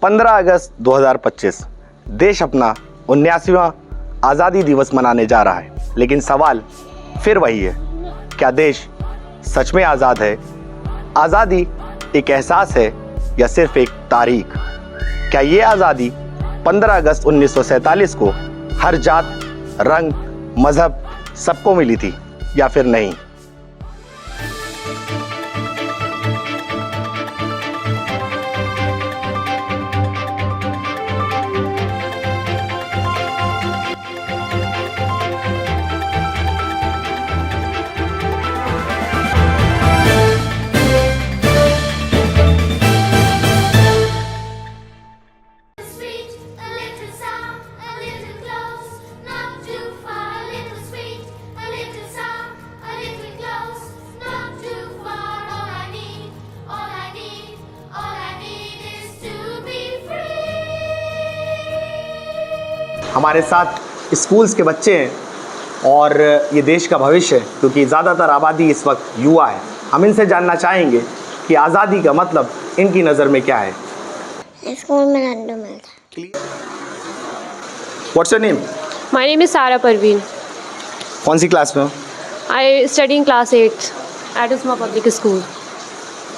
15 अगस्त 2025 देश अपना 79वां आज़ादी दिवस मनाने जा रहा है, लेकिन सवाल फिर वही है, क्या देश सच में आज़ाद है? आज़ादी एक एहसास है या सिर्फ एक तारीख? क्या ये आज़ादी 15 अगस्त 1947 को हर जात, रंग, मजहब सबको मिली थी या फिर नहीं? हमारे साथ स्कूल्स के बच्चे हैं और ये देश का भविष्य है, क्योंकि ज़्यादातर आबादी इस वक्त युवा है। हम इनसे जानना चाहेंगे कि आज़ादी का मतलब इनकी नज़र में क्या है। स्कूल में लड्डू मिलता। What's your name? My name is Sara Parveen. कौन सी क्लास में हो? I study in class 8 at Usma public school.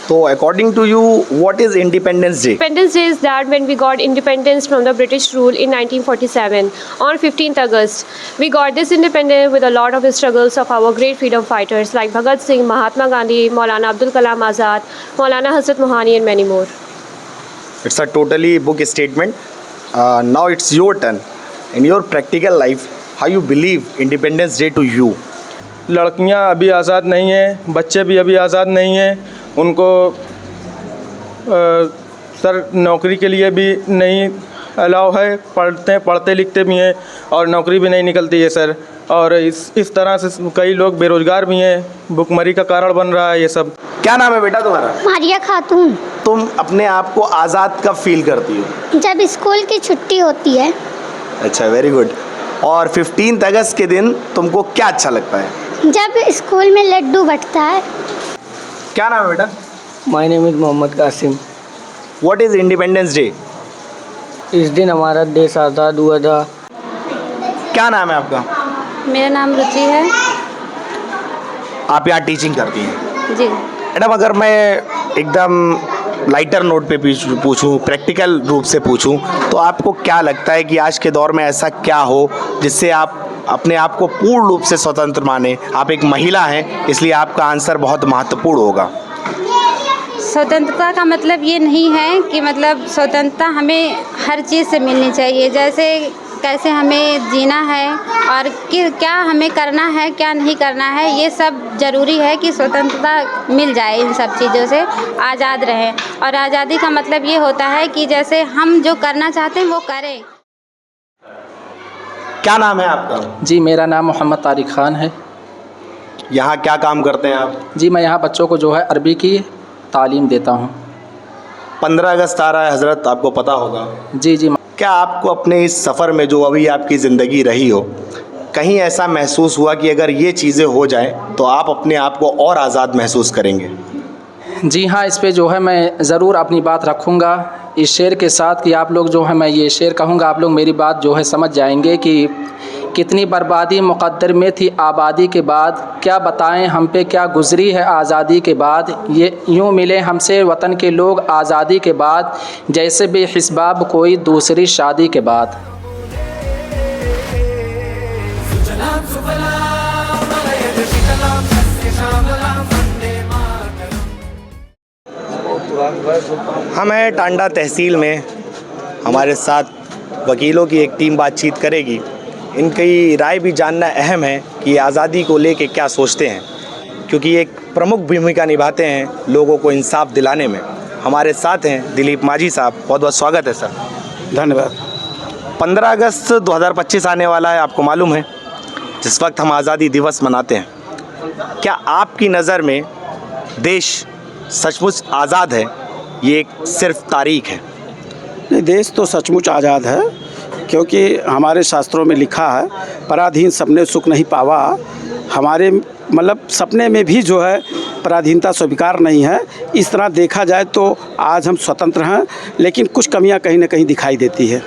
तो according to you what is independence Day? Independence Day is that when we got independence from the British rule in 1947 on 15th August. We got this independence with a lot of struggles of our great freedom fighters like Bhagat Singh, Mahatma Gandhi, Maulana Abdul Kalam Azad, Maulana Hazrat Mohani and many more. It's a totally book statement. Now it's your turn. In your practical life, how you believe Independence Day to you? लड़कियां अभी आज़ाद नहीं हैं, बच्चे भी अभी आज़ाद नहीं हैं। उनको सर नौकरी के लिए भी नहीं अलाउ है, पढ़ते लिखते भी हैं और नौकरी भी नहीं निकलती है सर। और इस तरह से कई लोग बेरोज़गार भी हैं, भुखमरी का कारण बन रहा है ये सब। क्या नाम है बेटा तुम्हारा? मारिया खातून। तुम अपने आप को आज़ाद कब फील करती हो? जब स्कूल की छुट्टी होती है। अच्छा, वेरी गुड। और 15 अगस्त के दिन तुमको क्या अच्छा लगता है? जब स्कूल में लड्डू बंटता है। क्या नाम है बेटा? My name is Mohammad Qasim. What is independence day? इस दिन हमारा देश आज़ाद हुआ था। क्या नाम है आपका? मेरा नाम रुचि है। आप यहाँ टीचिंग करती हैं? जी। मैडम, अगर मैं एकदम लाइटर नोट पे पूछूं, प्रैक्टिकल रूप से पूछूं, तो आपको क्या लगता है कि आज के दौर में ऐसा क्या हो जिससे आप अपने आप को पूर्ण रूप से स्वतंत्र माने? आप एक महिला हैं, इसलिए आपका आंसर बहुत महत्वपूर्ण होगा। स्वतंत्रता का मतलब ये नहीं है कि मतलब स्वतंत्रता हमें हर चीज़ से मिलनी चाहिए, जैसे कैसे हमें जीना है और क्या हमें करना है, क्या नहीं करना है, ये सब ज़रूरी है कि स्वतंत्रता मिल जाए, इन सब चीज़ों से आज़ाद रहें। और आज़ादी का मतलब ये होता है कि जैसे हम जो करना चाहते हैं वो करें। क्या नाम है आपका? जी, मेरा नाम मोहम्मद तारिक ख़ान है। यहाँ क्या काम करते हैं आप? जी, मैं यहाँ बच्चों को जो है अरबी की तालीम देता हूँ। 15 अगस्त आ रहा है हज़रत, आपको पता होगा। जी जी। क्या आपको अपने इस सफ़र में जो अभी आपकी ज़िंदगी रही हो, कहीं ऐसा महसूस हुआ कि अगर ये चीज़ें हो जाएं तो आप अपने आप को और आज़ाद महसूस करेंगे? जी हाँ, इस पे जो है मैं ज़रूर अपनी बात रखूँगा इस शेर के साथ कि आप लोग जो है, मैं ये शेर कहूँगा, आप लोग मेरी बात जो है समझ जाएंगे कि कितनी बर्बादी मुक़द्दर में थी आबादी के बाद। क्या बताएं हम पे क्या गुज़री है आज़ादी के बाद। ये यूँ मिले हमसे वतन के लोग आज़ादी के बाद, जैसे बेहिस्बाब कोई दूसरी शादी के बाद। हम हैं टांडा तहसील में, हमारे साथ वकीलों की एक टीम बातचीत करेगी। इनकी राय भी जानना अहम है कि आज़ादी को लेके क्या सोचते हैं, क्योंकि एक प्रमुख भूमिका निभाते हैं लोगों को इंसाफ दिलाने में। हमारे साथ हैं दिलीप माझी साहब, बहुत बहुत स्वागत है सर। धन्यवाद। 15 अगस्त 2025 आने वाला है, आपको मालूम है, जिस वक्त हम आज़ादी दिवस मनाते हैं। क्या आपकी नज़र में देश सचमुच आज़ाद है, ये एक सिर्फ तारीख है? नहीं, देश तो सचमुच आज़ाद है, क्योंकि हमारे शास्त्रों में लिखा है, पराधीन सपने सुख नहीं पावा। हमारे मतलब सपने में भी जो है पराधीनता स्वीकार नहीं है। इस तरह देखा जाए तो आज हम स्वतंत्र हैं, लेकिन कुछ कमियां कहीं ना कहीं दिखाई देती है।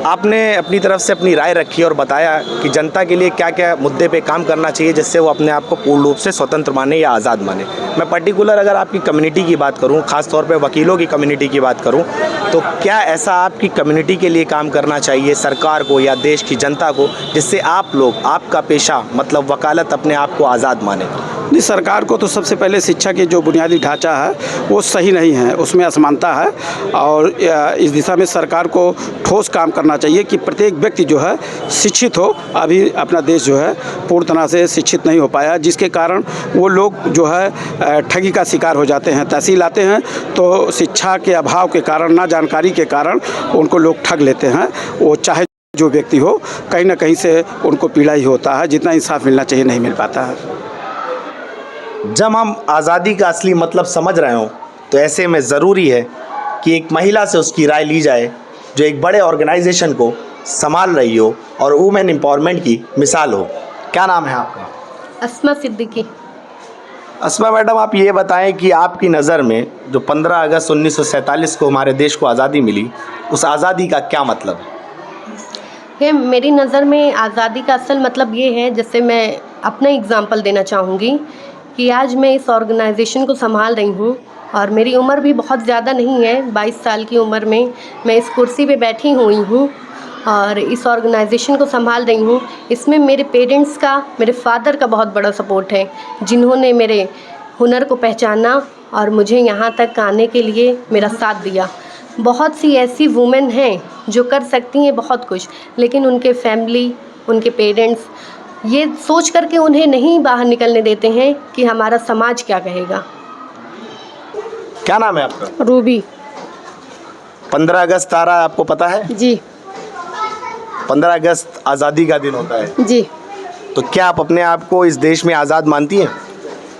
आपने अपनी तरफ से अपनी राय रखी और बताया कि जनता के लिए क्या क्या मुद्दे पे काम करना चाहिए जिससे वो अपने आप को पूर्ण रूप से स्वतंत्र माने या आज़ाद माने। मैं पर्टिकुलर अगर आपकी कम्युनिटी की बात करूं, ख़ास तौर पे वकीलों की कम्युनिटी की बात करूं, तो क्या ऐसा आपकी कम्युनिटी के लिए काम करना चाहिए सरकार को या देश की जनता को जिससे आप लोग, आपका पेशा मतलब वकालत, अपने आप को आज़ाद माने? नहीं, सरकार को तो सबसे पहले शिक्षा की जो बुनियादी ढांचा है वो सही नहीं है, उसमें असमानता है और इस दिशा में सरकार को ठोस काम करना चाहिए कि प्रत्येक व्यक्ति जो है शिक्षित हो। अभी अपना देश जो है पूर्ण तरह से शिक्षित नहीं हो पाया, जिसके कारण वो लोग जो है ठगी का शिकार हो जाते हैं। तहसील आते हैं तो शिक्षा के अभाव के कारण, ना जानकारी के कारण उनको लोग ठग लेते हैं। वो चाहे जो व्यक्ति हो, कहीं ना कहीं से उनको पीड़ा ही होता है, जितना इंसाफ मिलना चाहिए नहीं मिल पाता है। जब हम आज़ादी का असली मतलब समझ रहे हों तो ऐसे में ज़रूरी है कि एक महिला से उसकी राय ली जाए जो एक बड़े ऑर्गेनाइजेशन को संभाल रही हो और वुमेन एम्पावरमेंट की मिसाल हो। क्या नाम है आपका? अस्मा सिद्दीकी। अस्मा मैडम, आप ये बताएं कि आपकी नज़र में जो 15 अगस्त 1947 को हमारे देश को आज़ादी मिली, उस आज़ादी का क्या मतलब है? मेरी नज़र में आज़ादी का असल मतलब ये है, जैसे मैं अपना एग्ज़ाम्पल देना चाहूँगी कि आज मैं इस ऑर्गेनाइजेशन को संभाल रही हूँ और मेरी उम्र भी बहुत ज़्यादा नहीं है। 22 साल की उम्र में मैं इस कुर्सी पे बैठी हुई हूँ और इस ऑर्गेनाइजेशन को संभाल रही हूँ। इसमें मेरे पेरेंट्स का, मेरे फादर का बहुत बड़ा सपोर्ट है, जिन्होंने मेरे हुनर को पहचाना और मुझे यहाँ तक आने के लिए मेरा साथ दिया। बहुत सी ऐसी वुमेन हैं जो कर सकती हैं बहुत कुछ, लेकिन उनके फैमिली, उनके पेरेंट्स ये सोच करके उन्हें नहीं बाहर निकलने देते हैं कि हमारा समाज क्या कहेगा। क्या नाम है आपका? रूबी। 15 अगस्त आ रहा है, आपको पता है? जी 15 अगस्त आज़ादी का दिन होता है। जी। तो क्या आप अपने आप को इस देश में आज़ाद मानती हैं?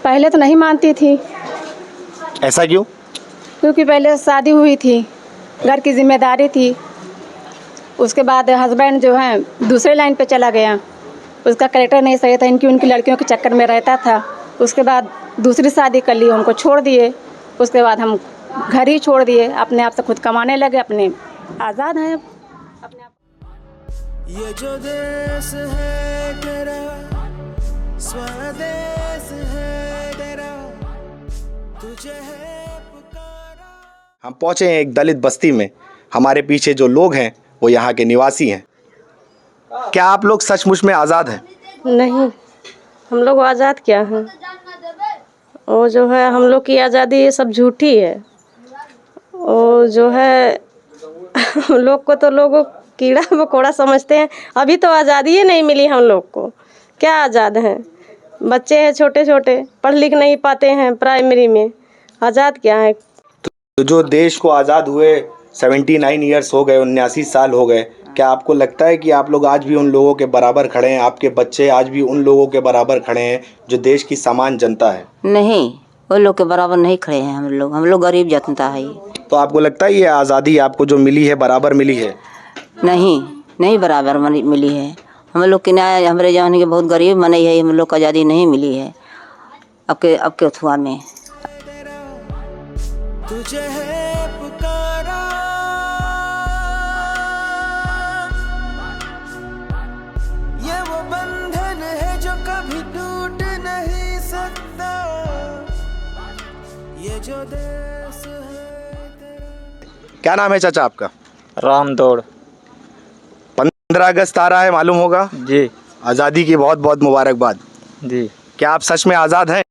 पहले तो नहीं मानती थी। ऐसा क्यों? क्योंकि पहले शादी हुई थी, घर की जिम्मेदारी थी, उसके बाद हस्बैंड जो है दूसरे लाइन पे चला गया, उसका कैरेक्टर नहीं सही था, उनकी लड़कियों के चक्कर में रहता था। उसके बाद दूसरी शादी कर ली, हमको छोड़ दिए। उसके बाद हम घर ही छोड़ दिए, अपने आप से खुद कमाने लगे, अपने आज़ाद हैं अपने आप। ये जो देश है तेरा, स्वदेश है तेरा, तुझे है पुकारा। हम पहुँचे हैं एक दलित बस्ती में। हमारे पीछे जो लोग हैं वो यहाँ के निवासी हैं। क्या आप लोग सचमुच में आज़ाद हैं? नहीं, हम लोग आज़ाद क्या हैं? वो जो है हम लोग की आज़ादी ये सब झूठी है। वो जो है लोग को तो लोगों कीड़ा मकोड़ा समझते हैं। अभी तो आज़ादी ही नहीं मिली हम लोग को, क्या आज़ाद हैं? बच्चे हैं छोटे छोटे, पढ़ लिख नहीं पाते हैं प्राइमरी में, आज़ाद क्या है? तो जो देश को आज़ाद हुए 79 ईयर्स हो गए, 79 साल हो गए, क्या आपको लगता है कि आप लोग आज भी उन लोगों के बराबर खड़े हैं? आपके बच्चे आज भी उन लोगों के बराबर खड़े हैं जो देश की सामान्य जनता है? नहीं, वो लोग के बराबर नहीं खड़े हैं हम लोग गरीब जनता है। तो आपको लगता है ये आज़ादी आपको जो मिली है बराबर मिली है? नहीं बराबर मिली है। हम लोग के न्याय, हमारे जमाने के बहुत गरीब मने है, हम लोग को आज़ादी नहीं मिली है अब के अथुआ में। तुझे है पुकारा, ये वो बंधन है जो कभी टूट नहीं सकता, ये जो देश है तेरा। क्या नाम है चाचा आपका? राम दौड़। 15 अगस्त आ रहा है, मालूम होगा जी। आज़ादी की बहुत बहुत मुबारकबाद जी। क्या आप सच में आज़ाद हैं?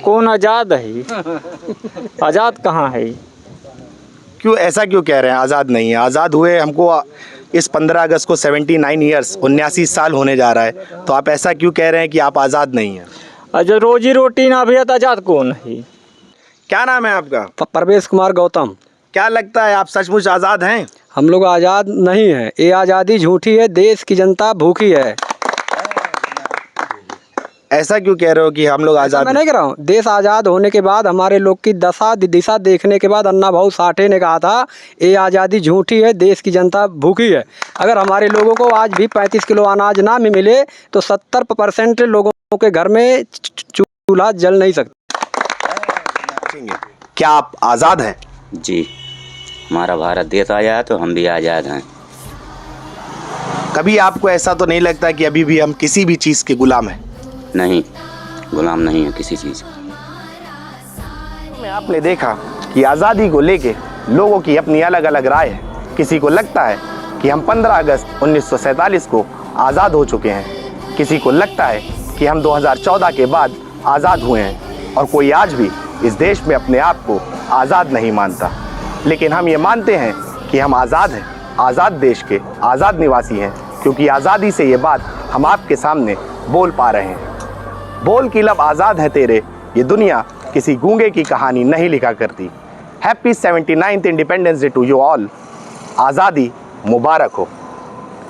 कौन आज़ाद है? आज़ाद कहाँ है? क्यों ऐसा क्यों कह रहे हैं आज़ाद नहीं है? आज़ाद हुए हमको इस 15 अगस्त को 79 ईयर्स 79 साल होने जा रहा है, तो आप ऐसा क्यों कह रहे हैं कि आप आज़ाद नहीं हैं? जो रोजी रोटी ना भी है तो आज़ाद कौन है? क्या नाम है आपका? परवेश कुमार गौतम। क्या लगता है आप सचमुच आज़ाद हैं? हम लोग आज़ाद नहीं हैं, ये आज़ादी झूठी है, देश की जनता भूखी है। ऐसा क्यों कह रहे हो कि हम लोग आज़ाद? मैं नहीं कह रहा हूँ, देश आज़ाद होने के बाद हमारे लोग की दशा दिशा देखने के बाद अन्ना भाऊ साठे ने कहा था ये आज़ादी झूठी है, देश की जनता भूखी है। अगर हमारे लोगों को आज भी 35 किलो अनाज ना मिले तो 70% लोगों के घर में चूल्हा जल नहीं सकता। क्या आप आज़ाद हैं? जी, हमारा भारत देश आया है तो हम भी आज़ाद हैं। कभी आपको ऐसा तो नहीं लगता कि अभी भी हम किसी भी चीज़ के गुलाम हैं? नहीं, गुलाम नहीं है किसी चीज़। में आपने देखा कि आज़ादी को लेके लोगों की अपनी अलग अलग राय है। किसी को लगता है कि हम 15 अगस्त 1947 को आज़ाद हो चुके हैं, किसी को लगता है कि हम 2014 के बाद आज़ाद हुए हैं, और कोई आज भी इस देश में अपने आप को आज़ाद नहीं मानता। लेकिन हम ये मानते हैं कि हम आज़ाद हैं, आज़ाद देश के आज़ाद निवासी हैं, क्योंकि आज़ादी से ये बात हम आपके सामने बोल पा रहे हैं। बोल की लब आज़ाद है तेरे, ये दुनिया किसी गूंगे की कहानी नहीं लिखा करती। Happy 79th independence day to you all. आज़ादी मुबारक हो।